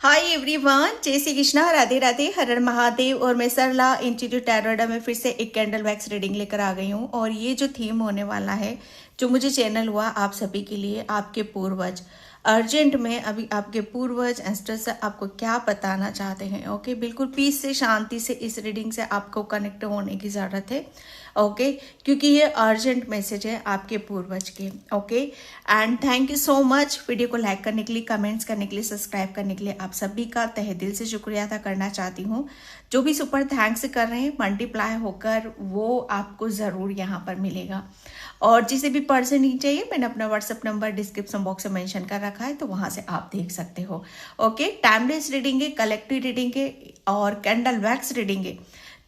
Hi everyone, जय श्री कृष्णा, राधे राधे, हर हर महादेव। और मैं सरला इंस्टीट्यूट टैरोड में फिर से एक कैंडल वैक्स रीडिंग लेकर आ गई हूँ। और ये जो थीम होने वाला है, जो मुझे चैनल हुआ आप सभी के लिए, आपके पूर्वज अर्जेंट में अभी आपके पूर्वज एंसेस्टर्स आपको क्या बताना चाहते हैं। ओके, बिल्कुल पीस से, शांति से इस रीडिंग से आपको कनेक्ट होने की ज़रूरत है। ओके, क्योंकि ये अर्जेंट मैसेज है आपके पूर्वज के। Okay, and thank you so much video को लाइक करने के लिए, कमेंट्स करने के लिए, सब्सक्राइब करने के लिए। आप सभी का तहे दिल से शुक्रिया अदा करना चाहती हूँ। जो भी सुपर थैंक्स कर रहे हैं, मल्टीप्लाई होकर वो आपको ज़रूर यहाँ पर मिलेगा। और जिसे भी पर्सन नहीं चाहिए, मैंने अपना व्हाट्सएप नंबर डिस्क्रिप्शन बॉक्स में मेंशन कर रखा है, तो वहाँ से आप देख सकते हो। ओके, टाइमलेस रीडिंग है, कलेक्टिव रीडिंग है और कैंडल वैक्स रीडिंग है,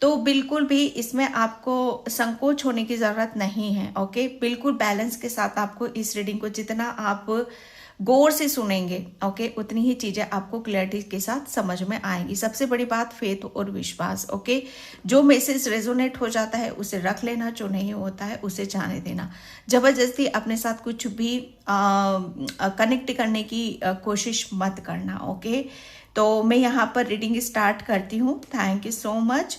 तो बिल्कुल भी इसमें आपको संकोच होने की ज़रूरत नहीं है। ओके, बिल्कुल बैलेंस के साथ आपको इस रीडिंग को जितना आप गौर से सुनेंगे, ओके, उतनी ही चीज़ें आपको क्लैरिटी के साथ समझ में आएंगी। सबसे बड़ी बात फेथ और विश्वास। ओके, जो मैसेज रेजोनेट हो जाता है उसे रख लेना, जो नहीं होता है उसे जाने देना। ज़बरदस्ती अपने साथ कुछ भी कनेक्ट करने की कोशिश मत करना। ओके, तो मैं यहाँ पर रीडिंग स्टार्ट करती हूँ। Thank you so much.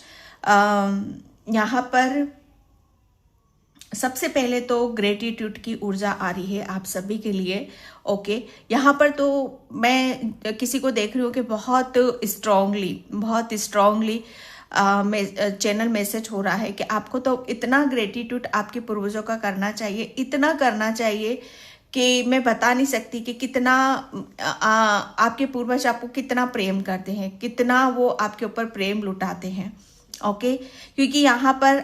यहाँ पर सबसे पहले तो ग्रेटिट्यूड की ऊर्जा आ रही है आप सभी के लिए। ओके, यहाँ पर तो मैं किसी को देख रही हूँ कि बहुत स्ट्रांगली चैनल मैसेज हो रहा है कि आपको तो इतना ग्रेटिट्यूड आपके पूर्वजों का करना चाहिए, इतना करना चाहिए कि मैं बता नहीं सकती कि कितना आपके पूर्वज आपको कितना प्रेम करते हैं, कितना वो आपके ऊपर प्रेम लुटाते हैं। ओके, क्योंकि यहाँ पर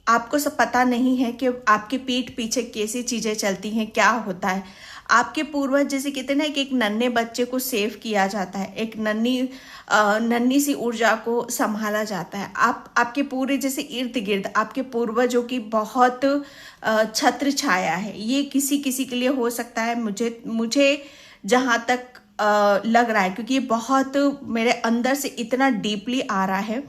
आपको सब पता नहीं है कि आपके पीठ पीछे कैसी चीज़ें चलती हैं, क्या होता है। आपके पूर्वज जैसे कहते हैं ना कि एक नन्हे बच्चे को सेव किया जाता है, एक नन्ही सी ऊर्जा को संभाला जाता है। आपके पूरे जैसे इर्द गिर्द आपके पूर्वजों की बहुत छत्र छाया है। ये किसी किसी के लिए हो सकता है, मुझे जहाँ तक लग रहा है, क्योंकि ये बहुत मेरे अंदर से इतना डीपली आ रहा है।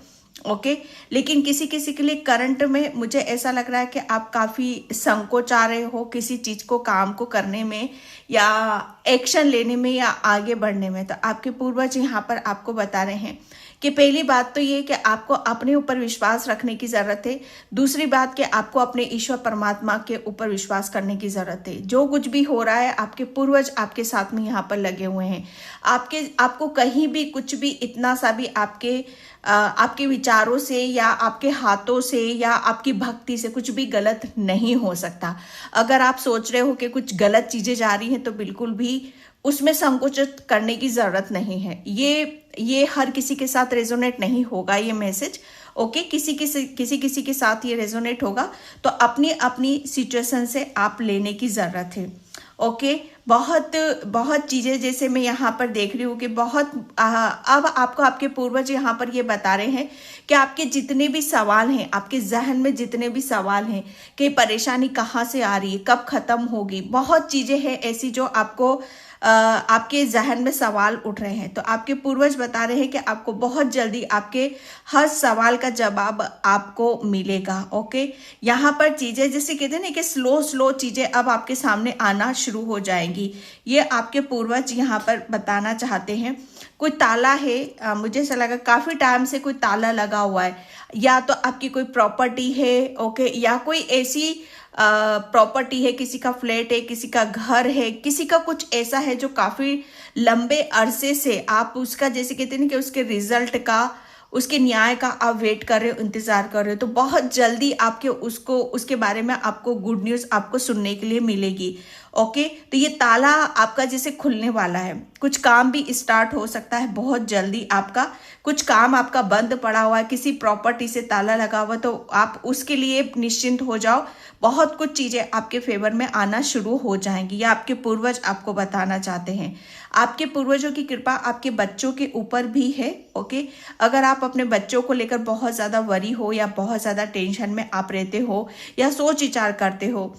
ओके, लेकिन किसी किसी के लिए करंट में मुझे ऐसा लग रहा है कि आप काफ़ी संकोचा रहे हो किसी चीज़ को, काम को करने में या एक्शन लेने में या आगे बढ़ने में। तो आपके पूर्वज यहाँ पर आपको बता रहे हैं कि पहली बात तो ये कि आपको अपने ऊपर विश्वास रखने की ज़रूरत है। दूसरी बात कि आपको अपने ईश्वर परमात्मा के ऊपर विश्वास करने की ज़रूरत है। जो कुछ भी हो रहा है, आपके पूर्वज आपके साथ में यहाँ पर लगे हुए हैं। आपको कहीं भी कुछ भी इतना सा भी आपके विचारों से या आपके हाथों से या आपकी भक्ति से कुछ भी गलत नहीं हो सकता। अगर आप सोच रहे हो कि कुछ गलत चीज़ें जा रही हैं, तो बिल्कुल भी उसमें संकुचित करने की ज़रूरत नहीं है। ये हर किसी के साथ रेजोनेट नहीं होगा ये मैसेज। ओके, किसी किसी के साथ ये रेजोनेट होगा, तो अपनी अपनी सिचुएशन से आप लेने की ज़रूरत है। ओके, बहुत चीज़ें जैसे मैं यहाँ पर देख रही हूँ कि अब आपको आपके पूर्वज यहाँ पर ये बता रहे हैं कि आपके जितने भी सवाल हैं, आपके जहन में जितने भी सवाल हैं कि परेशानी कहाँ से आ रही है, कब खत्म होगी, बहुत चीज़ें हैं ऐसी जो आपके जहन में सवाल उठ रहे हैं। तो आपके पूर्वज बता रहे हैं कि आपको बहुत जल्दी आपके हर सवाल का जवाब आपको मिलेगा। ओके, यहाँ पर चीज़ें जैसे कहते हैं ना कि स्लो चीज़ें अब आपके सामने आना शुरू हो जाएंगी, ये आपके पूर्वज यहाँ पर बताना चाहते हैं। कोई ताला है, मुझे ऐसा लगा काफ़ी टाइम से कोई ताला लगा हुआ है, या तो आपकी कोई प्रॉपर्टी है। ओके, या कोई ऐसी प्रॉपर्टी है, किसी का फ्लैट है, किसी का घर है, किसी का कुछ ऐसा है जो काफ़ी लंबे अरसे से आप उसका जैसे कहते हैं ना कि उसके रिजल्ट का, उसके न्याय का आप वेट कर रहे हो, इंतज़ार कर रहे हो, तो बहुत जल्दी उसके बारे में आपको गुड न्यूज़ आपको सुनने के लिए मिलेगी। ओके, तो ये ताला आपका जैसे खुलने वाला है, कुछ काम भी स्टार्ट हो सकता है बहुत जल्दी। आपका कुछ काम आपका बंद पड़ा हुआ है, किसी प्रॉपर्टी से ताला लगा हुआ, तो आप उसके लिए निश्चिंत हो जाओ। बहुत कुछ चीज़ें आपके फेवर में आना शुरू हो जाएंगी, या आपके पूर्वज आपको बताना चाहते हैं। आपके पूर्वजों की कृपा आपके बच्चों के ऊपर भी है। ओके, अगर आप अपने बच्चों को लेकर बहुत ज़्यादा वरी हो या बहुत ज़्यादा टेंशन में आप रहते हो या सोच विचार करते हो,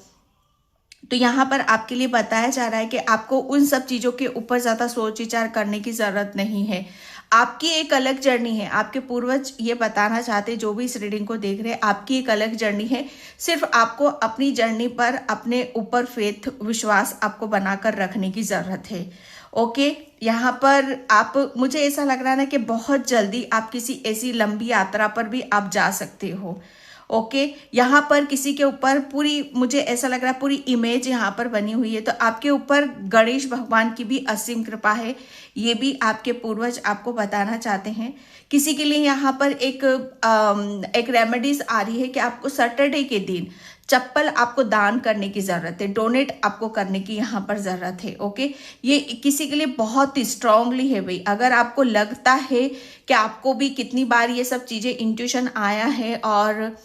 तो यहाँ पर आपके लिए बताया जा रहा है कि आपको उन सब चीज़ों के ऊपर ज़्यादा सोच विचार करने की ज़रूरत नहीं है। आपकी एक अलग जर्नी है। आपके पूर्वज ये बताना चाहते, जो भी इस रीडिंग को देख रहे हैं, आपकी एक अलग जर्नी है। सिर्फ आपको अपनी जर्नी पर अपने ऊपर फेथ, विश्वास आपको बनाकर रखने की ज़रूरत है। ओके, यहाँ पर आप, मुझे ऐसा लग रहा है ना कि बहुत जल्दी आप किसी ऐसी लंबी यात्रा पर भी आप जा सकते हो। ओके, यहाँ पर किसी के ऊपर पूरी, मुझे ऐसा लग रहा है पूरी इमेज यहाँ पर बनी हुई है, तो आपके ऊपर गणेश भगवान की भी असीम कृपा है। ये भी आपके पूर्वज आपको बताना चाहते हैं। किसी के लिए यहाँ पर एक रेमेडीज आ रही है कि आपको सैटरडे के दिन चप्पल आपको दान करने की जरूरत है, डोनेट आपको करने की यहाँ पर जरूरत है। ओके, ये किसी के लिए बहुत ही स्ट्रांगली है भाई। अगर आपको लगता है कि आपको भी कितनी बार ये सब चीजें इंट्यूशन आया है और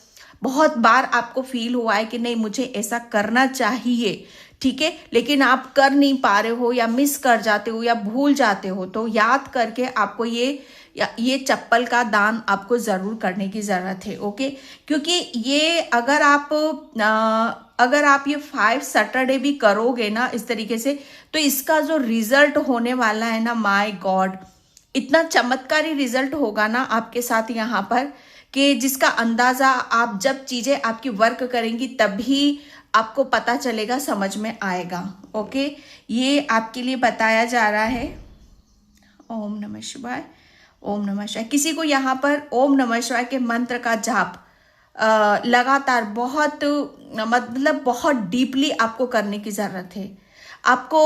बहुत बार आपको फील हुआ है कि नहीं मुझे ऐसा करना चाहिए, ठीक है, लेकिन आप कर नहीं पा रहे हो या मिस कर जाते हो या भूल जाते हो, तो याद करके आपको ये चप्पल का दान आपको जरूर करने की जरूरत है। ओके, क्योंकि ये अगर आप ये 5 सैटरडे भी करोगे ना इस तरीके से, तो इसका जो रिजल्ट होने वाला है ना, माय गॉड, इतना चमत्कारी रिजल्ट होगा ना आपके साथ यहाँ पर कि जिसका अंदाजा आप जब चीजें आपकी वर्क करेंगी तभी आपको पता चलेगा, समझ में आएगा। ओके, ये आपके लिए बताया जा रहा है। ओम नमः शिवाय, ओम नमः शिवाय। किसी को यहाँ पर ओम नमः शिवाय के मंत्र का जाप लगातार बहुत डीपली आपको करने की जरूरत है। आपको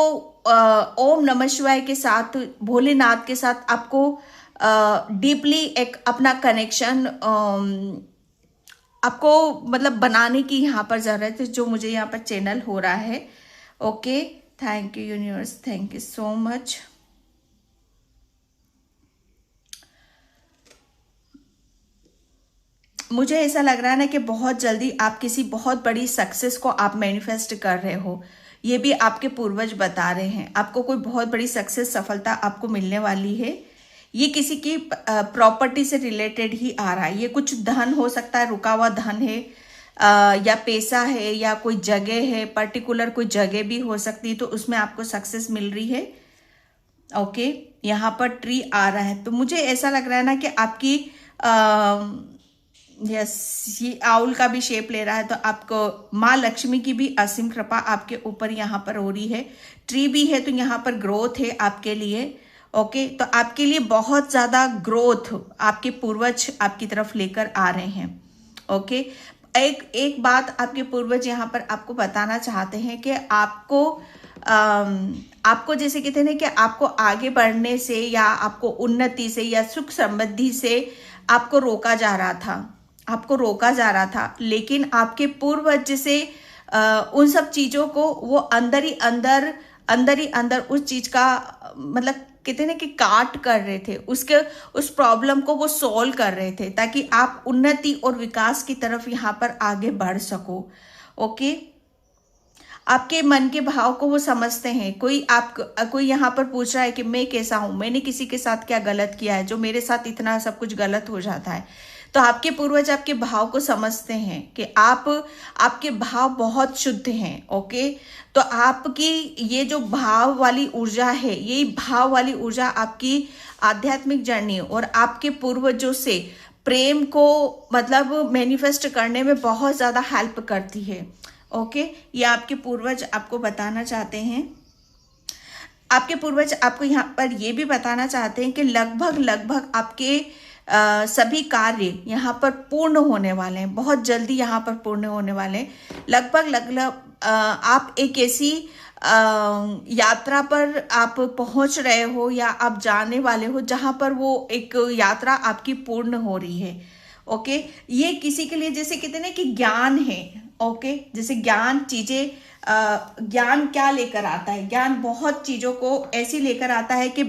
ओम नमः शिवाय के साथ, भोलेनाथ के साथ आपको डीपली एक अपना कनेक्शन आपको बनाने की यहाँ पर जरूरत है, जो मुझे यहाँ पर चैनल हो रहा है। Okay, thank you universe, thank you so much. मुझे ऐसा लग रहा है ना कि बहुत जल्दी आप किसी बहुत बड़ी सक्सेस को आप मैनिफेस्ट कर रहे हो। ये भी आपके पूर्वज बता रहे हैं, आपको कोई बहुत बड़ी सक्सेस, सफलता आपको मिलने वाली है। ये किसी की प्रॉपर्टी से रिलेटेड ही आ रहा है। ये कुछ धन हो सकता है, रुका हुआ धन है, या पैसा है, या कोई जगह है, पर्टिकुलर कोई जगह भी हो सकती है, तो उसमें आपको सक्सेस मिल रही है। ओके, यहाँ पर ट्री आ रहा है, तो मुझे ऐसा लग रहा है ना कि आपकी यस, ये आउल का भी शेप ले रहा है, तो आपको माँ लक्ष्मी की भी असीम कृपा आपके ऊपर यहाँ पर हो रही है। ट्री भी है, तो यहाँ पर ग्रोथ है आपके लिए। ओके, तो आपके लिए बहुत ज्यादा ग्रोथ आपके पूर्वज आपकी तरफ लेकर आ रहे हैं। ओके, एक बात आपके पूर्वज यहाँ पर आपको बताना चाहते हैं कि आपको जैसे कहते हैं ना कि आपको आगे बढ़ने से या आपको उन्नति से या सुख समृद्धि से आपको रोका जा रहा था, लेकिन आपके पूर्वज जैसे उन सब चीजों को वो अंदर ही अंदर उस चीज का कहते हैं ना कि काट कर रहे थे, उस प्रॉब्लम को वो सॉल्व कर रहे थे, ताकि आप उन्नति और विकास की तरफ यहाँ पर आगे बढ़ सको। ओके, आपके मन के भाव को वो समझते हैं। कोई यहाँ पर पूछ रहा है कि मैं कैसा हूं, मैंने किसी के साथ क्या गलत किया है जो मेरे साथ इतना सब कुछ गलत हो जाता है, तो आपके पूर्वज आपके भाव को समझते हैं कि आपके भाव बहुत शुद्ध हैं। ओके, तो आपकी ये जो भाव वाली ऊर्जा है, यही भाव वाली ऊर्जा आपकी आध्यात्मिक जर्नी और आपके पूर्वजों से प्रेम को मैनिफेस्ट करने में बहुत ज्यादा हेल्प करती है। ओके, ये आपके पूर्वज आपको बताना चाहते हैं। आपके पूर्वज आपको यहाँ पर ये भी बताना चाहते हैं कि लगभग आपके सभी कार्य यहाँ पर पूर्ण होने वाले हैं, बहुत जल्दी यहाँ पर पूर्ण होने वाले हैं। लगभग आप एक ऐसी यात्रा पर आप पहुंच रहे हो या आप जाने वाले हो जहां पर वो एक यात्रा आपकी पूर्ण हो रही है। ओके, ये किसी के लिए जैसे कहते हैं ना कि ज्ञान है। ओके, जैसे ज्ञान ज्ञान क्या लेकर आता है, ज्ञान बहुत चीजों को ऐसी लेकर आता है कि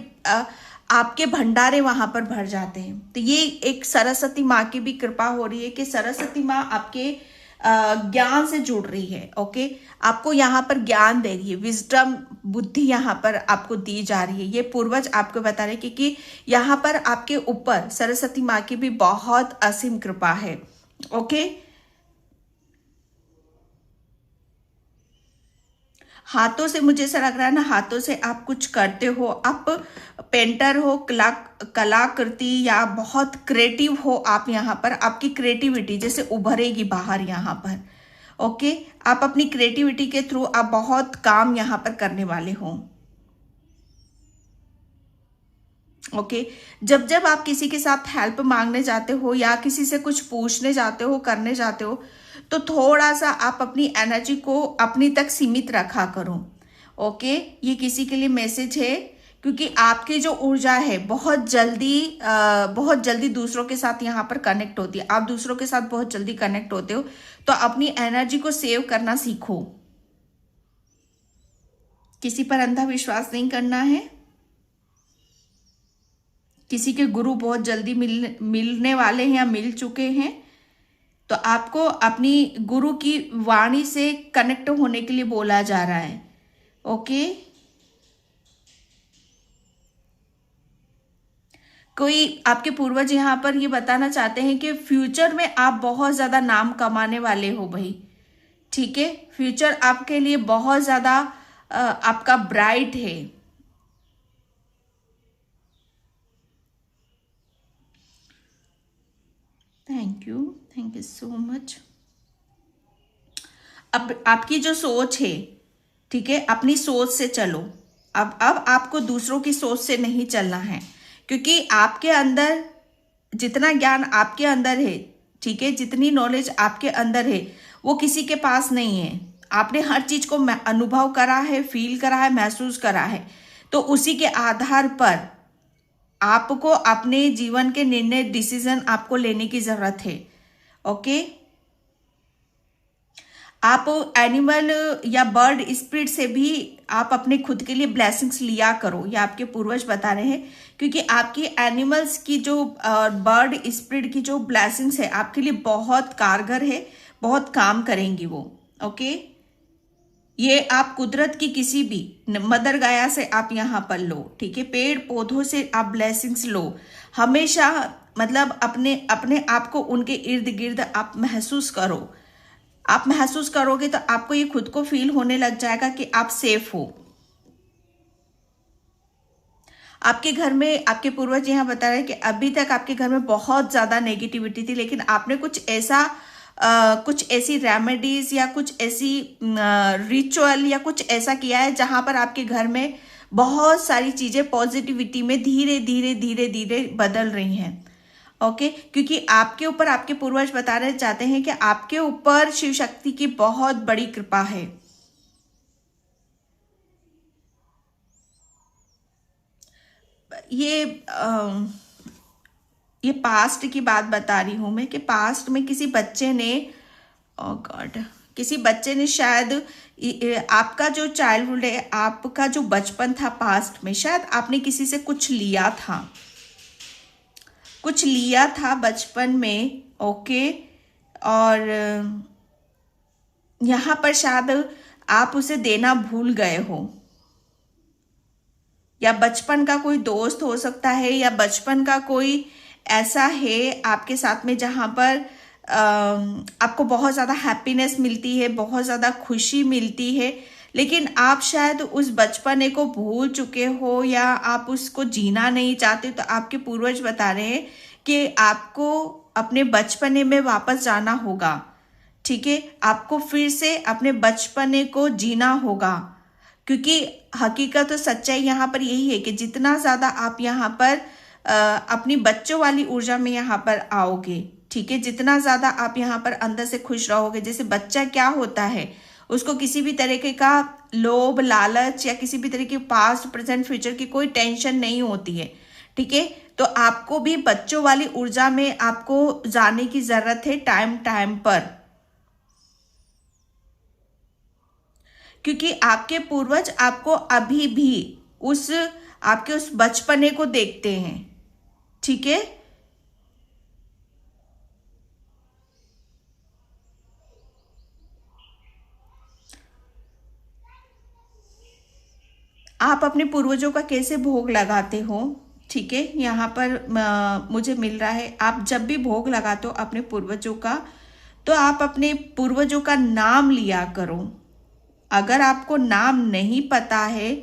आपके भंडारे वहां पर भर जाते हैं। तो ये एक सरस्वती माँ की भी कृपा हो रही है कि सरस्वती माँ आपके ज्ञान से जुड़ रही है। ओके, आपको यहाँ पर ज्ञान दे रही है, विजडम, बुद्धि यहाँ पर आपको दी जा रही है। ये पूर्वज आपको बता रहे हैं कि यहाँ पर आपके ऊपर सरस्वती माँ की भी बहुत असीम कृपा है। ओके, हाथों से मुझे ऐसा लग रहा है ना, हाथों से आप कुछ करते हो, आप पेंटर हो, कलाकृति या बहुत क्रिएटिव हो आप यहाँ पर, आपकी क्रिएटिविटी जैसे उभरेगी बाहर यहाँ पर। ओके, आप अपनी क्रिएटिविटी के थ्रू आप बहुत काम यहाँ पर करने वाले हो। ओके। जब जब आप किसी के साथ हेल्प मांगने जाते हो या किसी से कुछ पूछने जाते हो, करने जाते हो, तो थोड़ा सा आप अपनी एनर्जी को अपनी तक सीमित रखा करो। ओके, ये किसी के लिए मैसेज है, क्योंकि आपकी जो ऊर्जा है बहुत जल्दी दूसरों के साथ यहाँ पर कनेक्ट होती है। आप दूसरों के साथ बहुत जल्दी कनेक्ट होते हो, तो अपनी एनर्जी को सेव करना सीखो। किसी पर अंधा विश्वास नहीं करना है। किसी के गुरु बहुत जल्दी मिलने वाले हैं या मिल चुके हैं, तो आपको अपनी गुरु की वाणी से कनेक्ट होने के लिए बोला जा रहा है। ओके, कोई आपके पूर्वज यहाँ पर ये बताना चाहते हैं कि फ्यूचर में आप बहुत ज्यादा नाम कमाने वाले हो भाई। ठीक है, फ्यूचर आपके लिए बहुत ज्यादा आपका ब्राइट है। Thank you so much. अब आपकी जो सोच है, ठीक है, अपनी सोच से चलो। अब आपको दूसरों की सोच से नहीं चलना है, क्योंकि आपके अंदर जितना ज्ञान आपके अंदर है, ठीक है, जितनी नॉलेज आपके अंदर है, वो किसी के पास नहीं है। आपने हर चीज को अनुभव करा है, फील करा है, महसूस करा है, तो उसी के आधार पर आपको अपने जीवन के निर्णय, डिसीजन आपको लेने की जरूरत है। ओके, आप एनिमल या बर्ड स्पिरिट से भी आप अपने खुद के लिए ब्लेसिंग्स लिया करो, ये आपके पूर्वज बता रहे हैं, क्योंकि आपकी एनिमल्स की जो बर्ड स्पिरिट की जो ब्लेसिंग्स है आपके लिए बहुत कारगर है, बहुत काम करेंगी वो। ओके, ये आप कुदरत की किसी भी मदर गाया से आप यहाँ पर लो, ठीक है, पेड़ पौधों से आप ब्लेसिंग्स लो हमेशा। मतलब अपने अपने आप को उनके इर्द गिर्द आप महसूस करो। आप महसूस करोगे तो आपको ये खुद को फील होने लग जाएगा कि आप सेफ हो। आपके घर में आपके पूर्वज यहाँ बता रहे हैं कि अभी तक आपके घर में बहुत ज्यादा नेगेटिविटी थी, लेकिन आपने कुछ ऐसी रेमेडीज या कुछ ऐसी रिचुअल या कुछ ऐसा किया है जहां पर आपके घर में बहुत सारी चीजें पॉजिटिविटी में धीरे धीरे धीरे धीरे बदल रही हैं। ओके, क्योंकि आपके ऊपर आपके पूर्वज बताना चाहते हैं कि आपके ऊपर शिव शक्ति की बहुत बड़ी कृपा है। ये पास्ट की बात बता रही हूं मैं, कि पास्ट में किसी बच्चे ने, ओ गॉड, किसी बच्चे ने शायद आपका जो चाइल्डहुड है, आपका जो बचपन था पास्ट में, शायद आपने किसी से कुछ लिया था बचपन में। ओके, और यहाँ पर शायद आप उसे देना भूल गए हो, या बचपन का कोई दोस्त हो सकता है, या बचपन का कोई ऐसा है आपके साथ में जहाँ पर आपको बहुत ज़्यादा हैप्पीनेस मिलती है, बहुत ज़्यादा खुशी मिलती है, लेकिन आप शायद उस बचपने को भूल चुके हो या आप उसको जीना नहीं चाहते। तो आपके पूर्वज बता रहे हैं कि आपको अपने बचपने में वापस जाना होगा। ठीक है, आपको फिर से अपने बचपने को जीना होगा, क्योंकि हकीकत तो सच्चाई यहाँ पर यही है कि जितना ज़्यादा आप यहाँ पर अपनी बच्चों वाली ऊर्जा में यहाँ पर आओगे, ठीक है, जितना ज़्यादा आप यहाँ पर अंदर से खुश रहोगे। जैसे बच्चा क्या होता है, उसको किसी भी तरीके का लोभ, लालच या किसी भी तरीके की पास्ट, प्रेजेंट, फ्यूचर की कोई टेंशन नहीं होती है। ठीक है, तो आपको भी बच्चों वाली ऊर्जा में आपको जाने की जरूरत है टाइम टाइम पर, क्योंकि आपके पूर्वज आपको अभी भी आपके उस बचपने को देखते हैं। ठीक है, आप अपने पूर्वजों का कैसे भोग लगाते हो, ठीक है, यहाँ पर मुझे मिल रहा है, आप जब भी भोग लगाते हो अपने पूर्वजों का, तो आप अपने पूर्वजों का नाम लिया करो। अगर आपको नाम नहीं पता है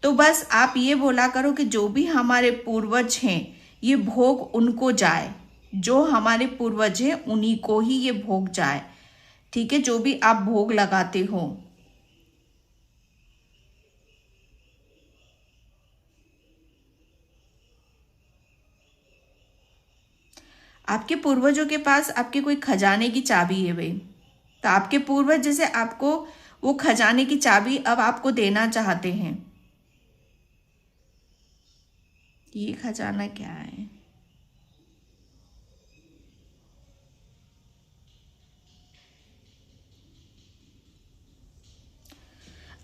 तो बस आप ये बोला करो कि जो भी हमारे पूर्वज हैं ये भोग उनको जाए, जो हमारे पूर्वज हैं उन्हीं को ही ये भोग जाए। ठीक है, जो भी आप भोग लगाते हो। आपके पूर्वजों के पास आपके कोई खजाने की चाबी है भाई। तो आपके पूर्वज जैसे आपको वो खजाने की चाबी अब आपको देना चाहते हैं। ये खजाना क्या है?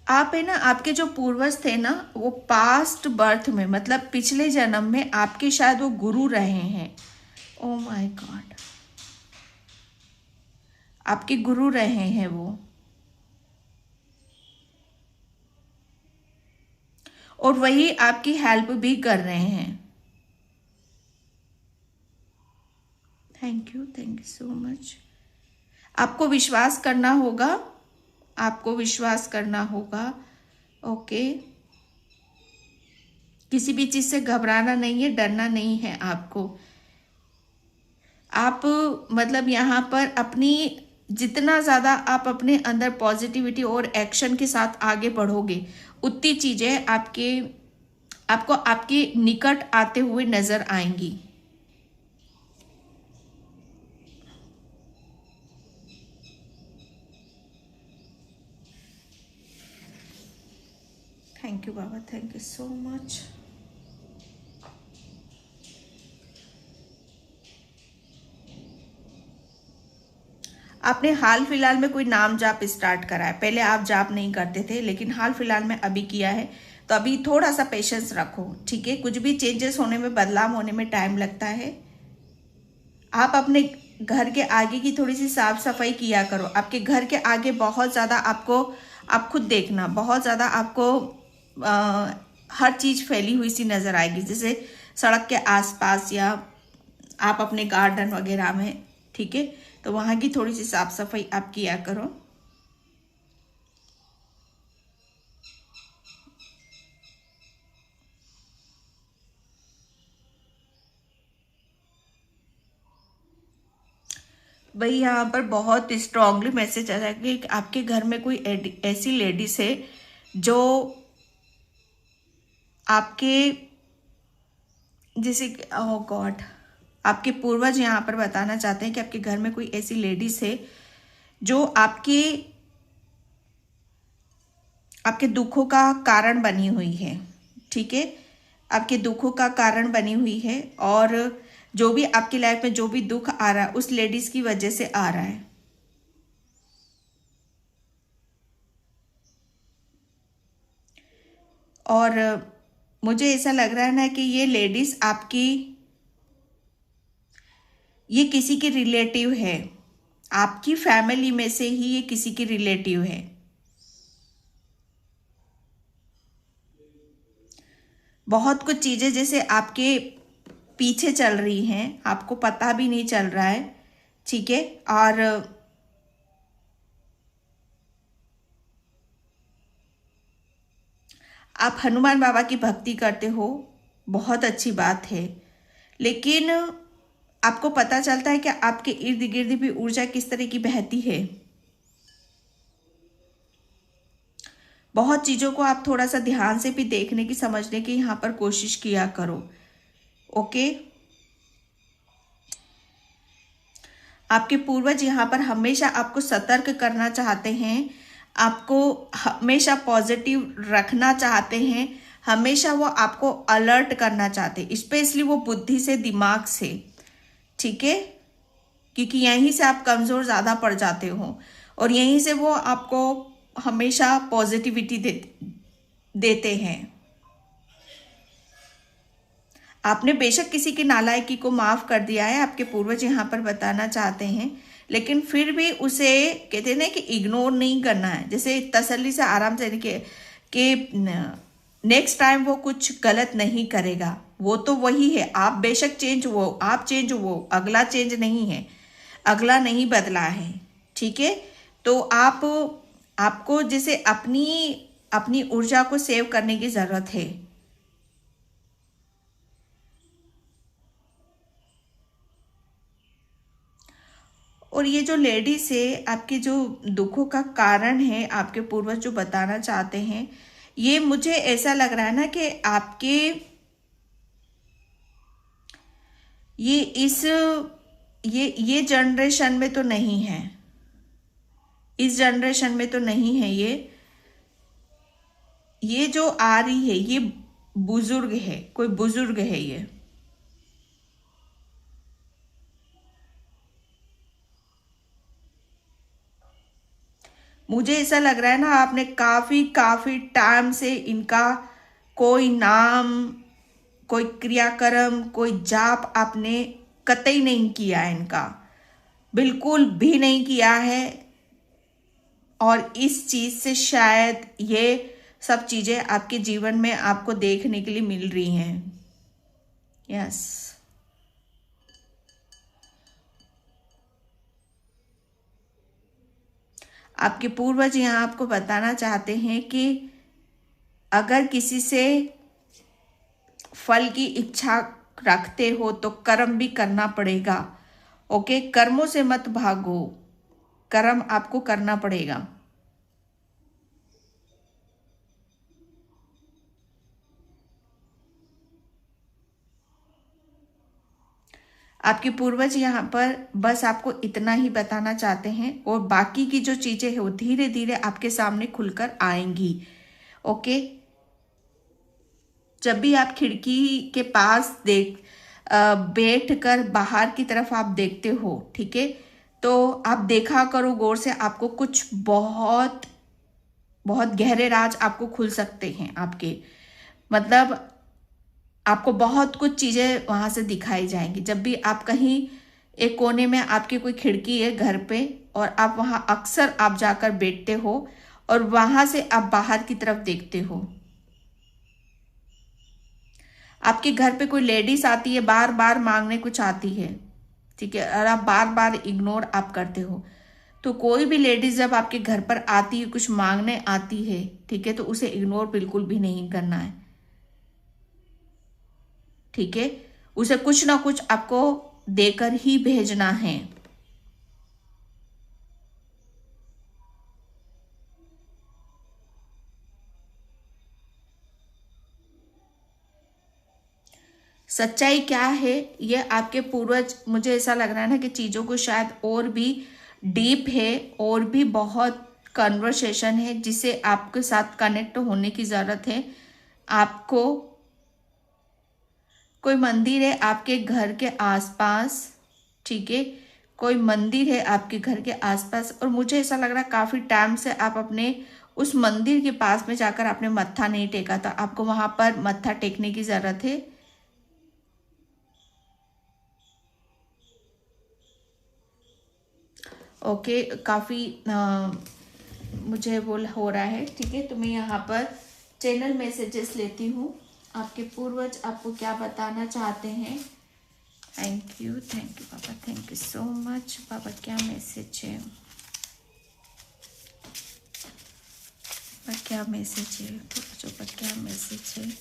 आप है ना, आपके जो पूर्वज थे ना, वो पास्ट बर्थ में मतलब पिछले जन्म में आपके शायद वो गुरु रहे हैं। ओ माय गॉड, आपके गुरु रहे हैं वो, और वही आपकी हेल्प भी कर रहे हैं। Thank you so much. आपको विश्वास करना होगा, आपको विश्वास करना होगा। ओके, किसी भी चीज से घबराना नहीं है, डरना नहीं है आपको। आप मतलब यहाँ पर अपनी जितना ज़्यादा आप अपने अंदर पॉजिटिविटी और एक्शन के साथ आगे बढ़ोगे, उतनी चीज़ें आपको आपके निकट आते हुए नजर आएंगी। थैंक यू बाबा, थैंक यू सो मच। आपने हाल फिलहाल में कोई नाम जाप स्टार्ट करा है? पहले आप जाप नहीं करते थे, लेकिन हाल फिलहाल में अभी किया है, तो अभी थोड़ा सा पेशेंस रखो, ठीक है? कुछ भी चेंजेस होने में, बदलाव होने में टाइम लगता है। आप अपने घर के आगे की थोड़ी सी साफ सफाई किया करो। आपके घर के आगे बहुत ज़्यादा आपको, आप खुद देखना, बहुत ज़्यादा आपको हर चीज़ फैली हुई सी नज़र आएगी, जैसे सड़क के आसपास या आप अपने गार्डन वगैरह में, ठीक है? तो वहाँ की थोड़ी सी साफ सफाई आप किया करो। भाई यहाँ पर बहुत स्ट्रांगली मैसेज आ रहा है कि आपके घर में कोई ऐसी लेडीज है जो आपके जैसे, ओह गॉड, आपके पूर्वज यहाँ पर बताना चाहते हैं कि आपके घर में कोई ऐसी लेडीज है जो आपके दुखों का कारण बनी हुई है, ठीक है? आपके दुखों का कारण बनी हुई है, और जो भी आपकी लाइफ में जो भी दुख आ रहा है उस लेडीज की वजह से आ रहा है। और मुझे ऐसा लग रहा है ना कि ये लेडीज ये किसी की रिलेटिव है, आपकी फैमिली में से ही ये किसी की रिलेटिव है। बहुत कुछ चीजें जैसे आपके पीछे चल रही हैं, आपको पता भी नहीं चल रहा है, ठीक है? और आप हनुमान बाबा की भक्ति करते हो, बहुत अच्छी बात है, लेकिन आपको पता चलता है कि आपके इर्द गिर्द भी ऊर्जा किस तरह की बहती है। बहुत चीज़ों को आप थोड़ा सा ध्यान से भी देखने की, समझने की यहाँ पर कोशिश किया करो। ओके, आपके पूर्वज यहाँ पर हमेशा आपको सतर्क करना चाहते हैं, आपको हमेशा पॉजिटिव रखना चाहते हैं, हमेशा वो आपको अलर्ट करना चाहते हैं, स्पेशली वो बुद्धि से, दिमाग से, ठीक है? क्योंकि यहीं से आप कमज़ोर ज़्यादा पड़ जाते हो, और यहीं से वो आपको हमेशा पॉजिटिविटी देते हैं। आपने बेशक किसी की नालायकी को माफ़ कर दिया है, आपके पूर्वज यहाँ पर बताना चाहते हैं, लेकिन फिर भी उसे कहते हैं ना कि इग्नोर नहीं करना है, जैसे तसल्ली से, आराम से कि नेक्स्ट टाइम वो कुछ गलत नहीं करेगा। वो तो वही है, आप बेशक चेंज हो, आप चेंज हो, अगला चेंज नहीं है, अगला नहीं बदला है, ठीक है? तो आपको जैसे अपनी ऊर्जा को सेव करने की ज़रूरत है। और ये जो लेडीज है, आपके जो दुखों का कारण है, आपके पूर्वज जो बताना चाहते हैं, ये मुझे ऐसा लग रहा है ना कि आपके ये ये जनरेशन में तो नहीं है, इस जनरेशन में तो नहीं है। ये जो आ रही है ये बुजुर्ग है, कोई बुजुर्ग है ये। मुझे ऐसा लग रहा है ना, आपने काफी काफी टाइम से इनका कोई नाम, कोई क्रियाक्रम, कोई जाप आपने कतई नहीं किया है, इनका बिल्कुल भी नहीं किया है। और इस चीज से शायद ये सब चीजें आपके जीवन में आपको देखने के लिए मिल रही हैं। यस, आपके पूर्वज यहाँ आपको बताना चाहते हैं कि अगर किसी से फल की इच्छा रखते हो तो कर्म भी करना पड़ेगा। ओके, कर्मों से मत भागो, कर्म आपको करना पड़ेगा। आपके पूर्वज यहाँ पर बस आपको इतना ही बताना चाहते हैं, और बाकी की जो चीजें हैं वो धीरे धीरे आपके सामने खुलकर आएंगी। ओके, जब भी आप खिड़की के पास बैठ कर बाहर की तरफ आप देखते हो, ठीक है, तो आप देखा करो गौर से, आपको कुछ बहुत बहुत गहरे राज आपको खुल सकते हैं। आपके मतलब आपको बहुत कुछ चीजें वहां से दिखाई जाएंगी। जब भी आप कहीं एक कोने में आपकी कोई खिड़की है घर पे, और आप वहां अक्सर आप जाकर बैठते हो और वहां से आप बाहर की तरफ देखते हो, आपके घर पे कोई लेडीज आती है, बार बार मांगने कुछ आती है, ठीक है, और आप बार बार इग्नोर आप करते हो। तो कोई भी लेडीज जब आपके घर पर आती है, कुछ मांगने आती है, ठीक है, तो उसे इग्नोर बिल्कुल भी नहीं करना है। ठीक है, उसे कुछ ना कुछ आपको देकर ही भेजना है। सच्चाई क्या है, ये आपके पूर्वज, मुझे ऐसा लग रहा है ना कि चीजों को शायद और भी डीप है, और भी बहुत कन्वर्सेशन है जिसे आपके साथ कनेक्ट होने की जरूरत है। आपको कोई मंदिर है आपके घर के आसपास, ठीक है, कोई मंदिर है आपके घर के आसपास, और मुझे ऐसा लग रहा है काफी टाइम से आप अपने उस मंदिर के पास में जाकर आपने मत्था नहीं टेका था। आपको वहां पर मत्था टेकने की जरूरत है। ओके, काफी मुझे वो हो रहा है, ठीक है, तो मैं यहाँ पर चैनल मैसेजेस लेती हूँ। आपके पूर्वज आपको क्या बताना चाहते हैं। थैंक यू बाबा, थैंक यू सो मच बाबा। क्या मैसेज है, क्या मैसेज है पूर्वजों का, क्या मैसेज है।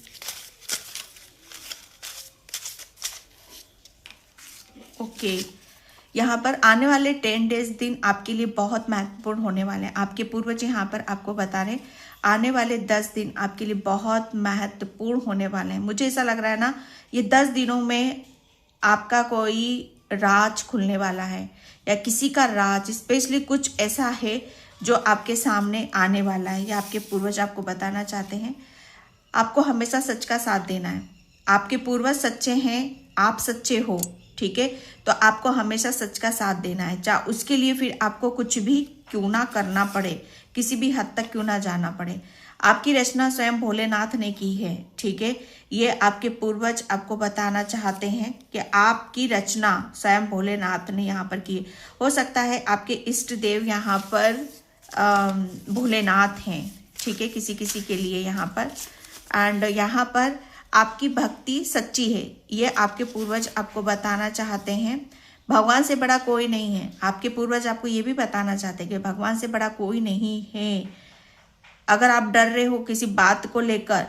ओके, यहाँ पर आने वाले 10 डेज दिन आपके लिए बहुत महत्वपूर्ण होने वाले हैं। आपके पूर्वज यहाँ पर आपको बता रहे हैं आने वाले 10 दिन आपके लिए बहुत महत्वपूर्ण होने वाले हैं। मुझे ऐसा लग रहा है ना, ये 10 दिनों में आपका कोई राज खुलने वाला है, या किसी का राज, स्पेशली कुछ ऐसा है जो आपके सामने आने वाला है, या आपके पूर्वज आपको बताना चाहते हैं। आपको हमेशा सच का साथ देना है। आपके पूर्वज सच्चे हैं, आप सच्चे हो, ठीक है, तो आपको हमेशा सच का साथ देना है, चाहे उसके लिए फिर आपको कुछ भी क्यों ना करना पड़े, किसी भी हद तक क्यों ना जाना पड़े। आपकी रचना स्वयं भोलेनाथ ने की है, ठीक है, ये आपके पूर्वज आपको बताना चाहते हैं कि आपकी रचना स्वयं भोलेनाथ ने यहाँ पर की। हो सकता है आपके इष्ट देव यहाँ पर भोलेनाथ हैं, ठीक है, किसी किसी के लिए यहाँ पर। एंड यहाँ पर आपकी भक्ति सच्ची है, ये आपके पूर्वज आपको बताना चाहते हैं। भगवान से बड़ा कोई नहीं है। आपके पूर्वज आपको ये भी बताना चाहते हैं कि भगवान से बड़ा कोई नहीं है। अगर आप डर रहे हो किसी बात को लेकर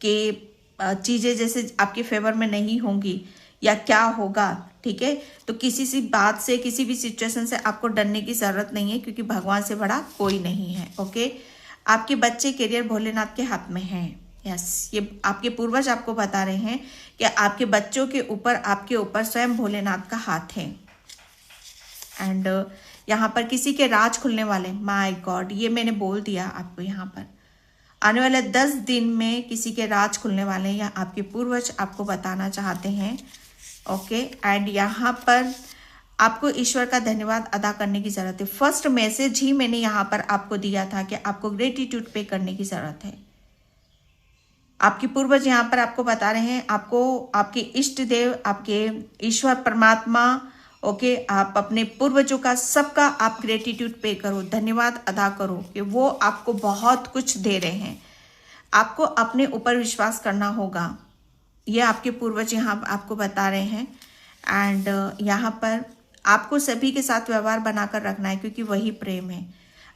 कि चीजें जैसे आपके फेवर में नहीं होंगी या क्या होगा, ठीक है, तो किसी सी बात से, किसी भी सिचुएशन से आपको डरने की जरूरत नहीं है, क्योंकि भगवान से बड़ा कोई नहीं है। ओके, आपके बच्चे करियर भोलेनाथ के हाथ में है। यस, ये आपके पूर्वज आपको बता रहे हैं कि आपके बच्चों के ऊपर, आपके ऊपर स्वयं भोलेनाथ का हाथ है। एंड यहाँ पर किसी के राज खुलने वाले, माय गॉड, ये मैंने बोल दिया आपको। यहाँ पर आने वाले 10 दिन में किसी के राज खुलने वाले हैं, या आपके पूर्वज आपको बताना चाहते हैं। ओके, एंड यहाँ पर आपको ईश्वर का धन्यवाद अदा करने की ज़रूरत है। फर्स्ट मैसेज ही मैंने यहाँ पर आपको दिया था कि आपको ग्रेटिट्यूड पे करने की ज़रूरत है। आपके पूर्वज यहाँ पर आपको बता रहे हैं, आपको आपके इष्ट देव, आपके ईश्वर परमात्मा, ओके, आप अपने पूर्वजों का सबका आप ग्रेटिट्यूड पे करो, धन्यवाद अदा करो कि वो आपको बहुत कुछ दे रहे हैं। आपको अपने ऊपर विश्वास करना होगा, ये आपके पूर्वज यहाँ आपको बता रहे हैं। एंड यहाँ पर आपको सभी के साथ व्यवहार बनाकर रखना है, क्योंकि वही प्रेम है।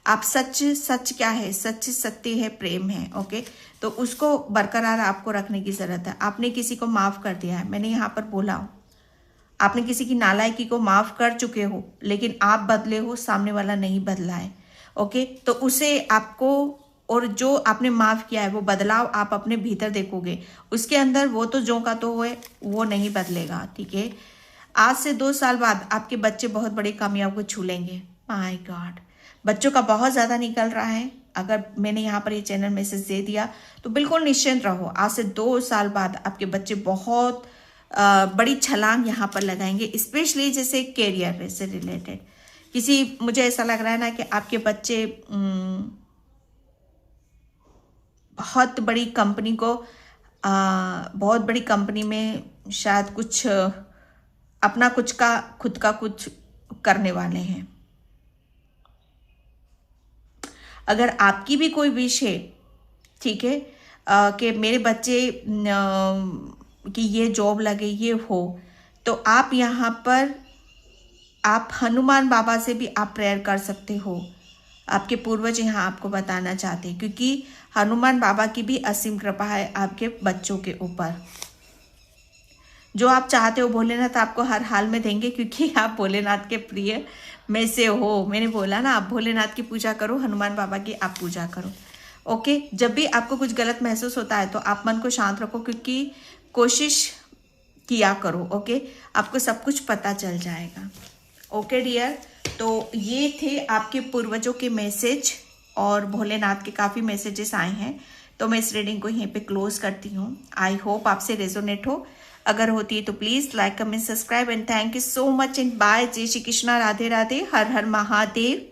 आप सच क्या है, सच सत्य है, प्रेम है। ओके, तो उसको बरकरार आपको रखने की ज़रूरत है। आपने किसी को माफ़ कर दिया है, मैंने यहाँ पर बोला हूँ, आपने किसी की नालायकी को माफ़ कर चुके हो, लेकिन आप बदले हो, सामने वाला नहीं बदला है। ओके, तो उसे आपको, और जो आपने माफ़ किया है वो बदलाव आप अपने भीतर देखोगे, उसके अंदर वो तो जो का तो है, वो नहीं बदलेगा। ठीक है, आज से 2 साल बाद आपके बच्चे बहुत बड़ी कामयाबी को छू लेंगे। माय गॉड, बच्चों का बहुत ज़्यादा निकल रहा है। अगर मैंने यहाँ पर ये चैनल मैसेज दे दिया तो बिल्कुल निश्चिंत रहो, आज से 2 साल बाद आपके बच्चे बहुत बड़ी छलांग यहाँ पर लगाएंगे, स्पेशली जैसे कैरियर से रिलेटेड किसी, मुझे ऐसा लग रहा है ना कि आपके बच्चे बहुत बड़ी कंपनी को, बहुत बड़ी कंपनी में शायद कुछ अपना कुछ का खुद का कुछ करने वाले हैं। अगर आपकी भी कोई विश है, ठीक है, कि मेरे बच्चे कि ये जॉब लगे, ये हो, तो आप यहाँ पर आप हनुमान बाबा से भी आप प्रेयर कर सकते हो। आपके पूर्वज यहाँ आपको बताना चाहते हैं, क्योंकि हनुमान बाबा की भी असीम कृपा है आपके बच्चों के ऊपर। जो आप चाहते हो भोलेनाथ आपको हर हाल में देंगे, क्योंकि आप भोलेनाथ के प्रिय में से हो। मैंने बोला ना, आप भोलेनाथ की पूजा करो, हनुमान बाबा की आप पूजा करो। ओके, जब भी आपको कुछ गलत महसूस होता है तो आप मन को शांत रखो, क्योंकि कोशिश किया करो। ओके, आपको सब कुछ पता चल जाएगा। ओके डियर, तो ये थे आपके पूर्वजों के मैसेज, और भोलेनाथ के काफ़ी मैसेजेस आए हैं। तो मैं इस रीडिंग को यहीं पे क्लोज करती हूँ। आई होप आपसे रेजोनेट हो। अगर होती है तो please like, comment, subscribe and thank you so much and bye. जय श्री कृष्णा, राधे राधे, हर हर महादेव।